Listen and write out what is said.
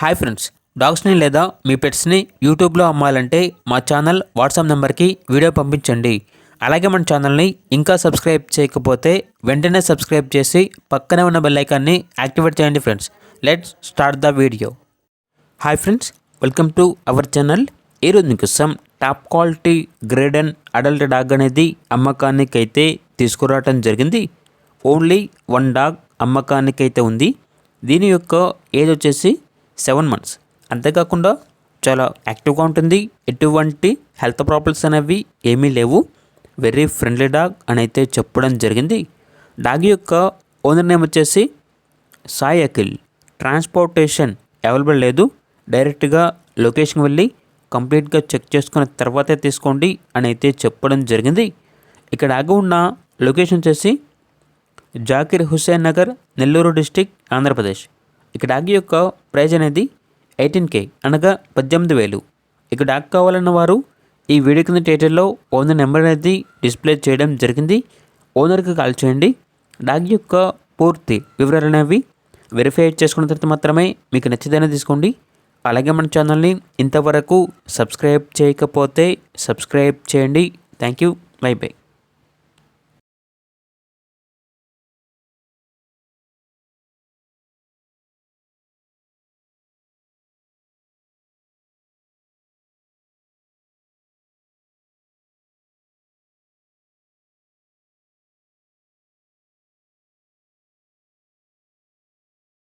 Hi friends, డాగ్స్ని లేదా మీ పెట్స్ని యూట్యూబ్లో అమ్మాలంటే మా ఛానల్ వాట్సాప్ నెంబర్కి వీడియో పంపించండి. అలాగే మన ఛానల్ని ఇంకా సబ్స్క్రైబ్ చేయకపోతే వెంటనే సబ్స్క్రైబ్ చేసి పక్కనే ఉన్న బెల్ ఐకాన్ని యాక్టివేట్ చేయండి friends. Let's start the video. Hi friends, welcome to our channel. ఈరోజు మీకోసం top quality grade and adult dog అనేది అమ్మకానికైతే తీసుకురావటం జరిగింది. ఓన్లీ 1 డాగ్ అమ్మకానికైతే ఉంది. దీని యొక్క ఏజ్ వచ్చేసి 7 months. అంతేకాకుండా చాలా యాక్టివ్గా ఉంటుంది. ఎటువంటి హెల్త్ ప్రాబ్లమ్స్ అనేవి ఏమీ లేవు. వెరీ ఫ్రెండ్లీ డాగ్ అని అయితే చెప్పడం జరిగింది. డాగ్ యొక్క ఓనర్ నేమ్ వచ్చేసి సాయి అఖిల్. ట్రాన్స్పోర్టేషన్ అవైలబుల్ లేదు. డైరెక్ట్గా లొకేషన్కి వెళ్ళి కంప్లీట్గా చెక్ చేసుకున్న తర్వాతే తీసుకోండి అని అయితే చెప్పడం జరిగింది. ఇక్కడ డాగ్ ఉన్న లొకేషన్ వచ్చేసి జాకిర్ హుస్సేన్ నగర్, నెల్లూరు డిస్టిక్, ఆంధ్రప్రదేశ్. ఇక డాగ్ యొక్క ప్రైజ్ అనేది 18K అనగా 18,000. ఇక డాగ్ కావాలన్న వారు ఈ వీడియో కింద టైటిల్లో ఓనర్ నెంబర్ అనేది డిస్ప్లే చేయడం జరిగింది. ఓనర్కి కాల్ చేయండి. డాగ్ యొక్క పూర్తి వివరాలు అనేవి వెరిఫై చేసుకున్న తర్వాత మాత్రమే మీకు నచ్చితేనే తీసుకోండి. అలాగే మన ఛానల్ని ఇంతవరకు సబ్స్క్రైబ్ చేయకపోతే సబ్స్క్రైబ్ చేయండి. Thank you. By by.